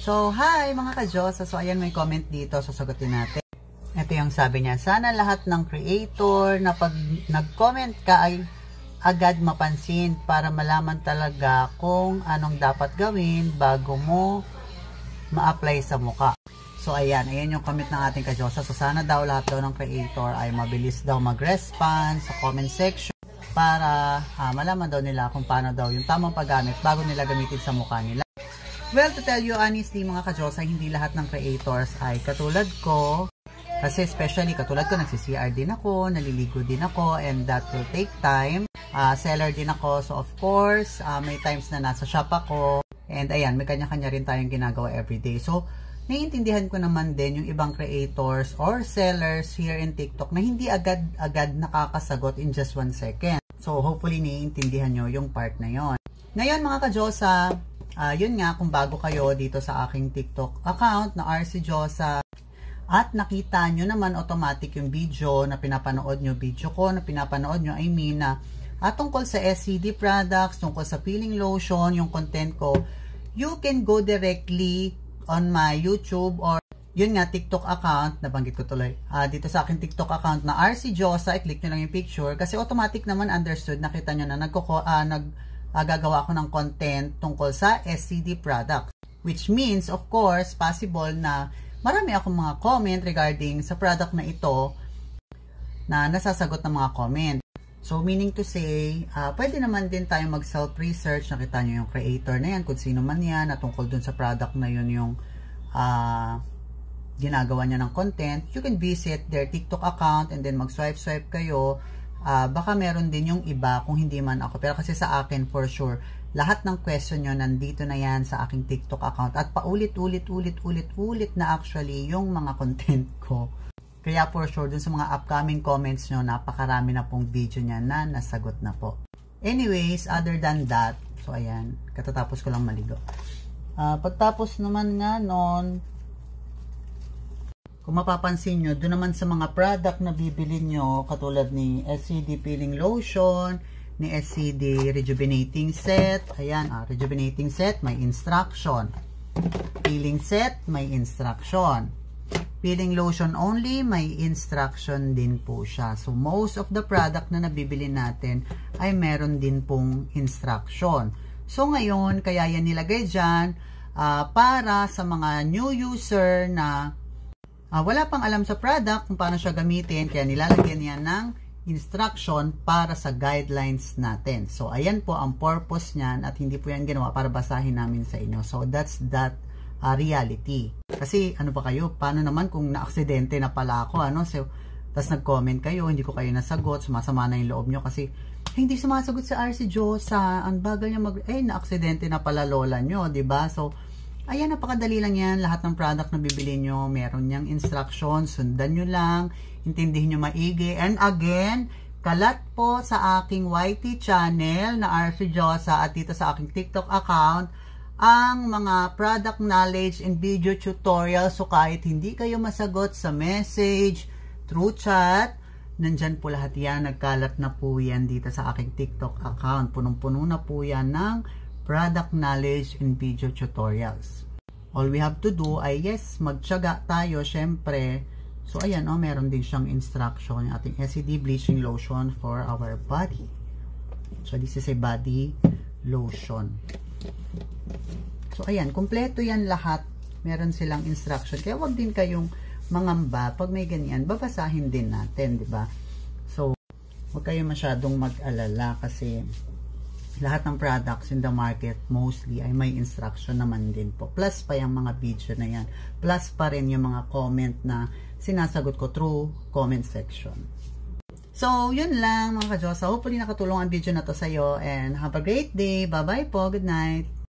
So, hi mga ka-Diyosa. So, ayan may comment dito. Sasagutin natin. Ito yung sabi niya. Sana lahat ng creator na pag nag-comment ka ay agad mapansin para malaman talaga kung anong dapat gawin bago mo ma-apply sa mukha. So, ayan yung comment ng ating ka-Diyosa. So, sana daw lahat daw ng creator ay mabilis daw mag-response sa comment section para malaman daw nila kung paano daw yung tamang paggamit bago nila gamitin sa mukha nila. Well, to tell you honestly mga ka-Diyosa, hindi lahat ng creators ay katulad ko. Kasi especially katulad ko, nagsi-CR din ako, naliligo din ako, and that will take time. Seller din ako, so of course, may times na nasa shop ako. And ayan, may kanya-kanya rin tayong ginagawa everyday. So, naiintindihan ko naman din yung ibang creators or sellers here in TikTok na hindi agad-agad nakakasagot in just 1 second. So, hopefully naiintindihan nyo yung part na yon. Ngayon mga ka-Diyosa, yun nga, kung bago kayo dito sa aking TikTok account na RC Diyosa at nakita nyo naman automatic yung video na pinapanood nyo, na tungkol sa SCD products, tungkol sa peeling lotion, yung content ko, you can go directly on my YouTube or yun nga, TikTok account, nabanggit ko tuloy, dito sa aking TikTok account na RC Diyosa, i-click nyo lang yung picture kasi automatic naman understood, nakita nyo na gagawa ako ng content tungkol sa SCD product. Which means, of course, possible na marami akong mga comment regarding sa product na ito na nasasagot ng mga comment. So, meaning to say, pwede naman din tayo mag-self-research. Nakita nyo yung creator na yan, kung sino man yan, na tungkol dun sa product na yun yung ginagawa niya ng content. You can visit their TikTok account and then mag-swipe kayo. Baka meron din yung iba kung hindi man ako. Pero kasi sa akin, for sure, lahat ng question nyo nandito na yan sa aking TikTok account. At paulit-ulit na actually yung mga content ko. Kaya for sure, dun sa mga upcoming comments nyo, napakarami na pong video niya na nasagot na po. Anyways, other than that, so ayan, katatapos ko lang maligo. Pagtapos naman nga nun, kung mapapansin nyo, doon naman sa mga product na bibili nyo, katulad ni SCD Peeling Lotion, ni SCD Rejuvenating Set, ayan, Rejuvenating Set, may instruction. Peeling Set, may instruction. Peeling Lotion only, may instruction din po siya. So, most of the product na nabibili natin ay meron din pong instruction. So, ngayon, kaya yan nilagay dyan, para sa mga new user na wala pang alam sa product kung paano siya gamitin, kaya nilalagyan niya ng instruction para sa guidelines natin. So, ayan po ang purpose niyan at hindi po yan ginawa para basahin namin sa inyo. So, that's that reality. Kasi, ano ba kayo? Paano naman kung na-aksidente na pala ako, So, tas nag-comment kayo, hindi ko kayo nasagot, sumasama na yung loob nyo kasi hindi sumasagot sa RC Diyosa, ang bagal niya na-aksidente na pala lola nyo, diba? So, ayan, napakadali lang yan. Lahat ng product na bibili nyo, meron niyang instruction. Sundan nyo lang. Intindihin nyo maigi. And again, kalat po sa aking YT channel na RC Diyosa at dito sa aking TikTok account ang mga product knowledge and video tutorial. So, kahit hindi kayo masagot sa message, through chat, nandyan po lahat yan. Nagkalat na po yan dito sa aking TikTok account. Punong-puno na po yan ng product knowledge and video tutorials. All we have to do ay yes, magtiyaga tayo syempre. So ayan, meron din siyang instruction yung ating SCD bleaching lotion for our body. So this is a body lotion. So ayan, kumpleto yan lahat. Meron silang instruction. Kaya wag din kayong mangamba pag may ganyan, babasahin din natin, di ba? So wag kayo masyadong mag-alala kasi lahat ng products in the market mostly ay may instruction naman din po. Plus pa yung mga video na yan. Plus pa rin yung mga comment na sinasagot ko through comment section. So, yun lang mga ka-Diyosa. Hopefully nakatulong ang video na to sa'yo and have a great day. Bye-bye po. Good night.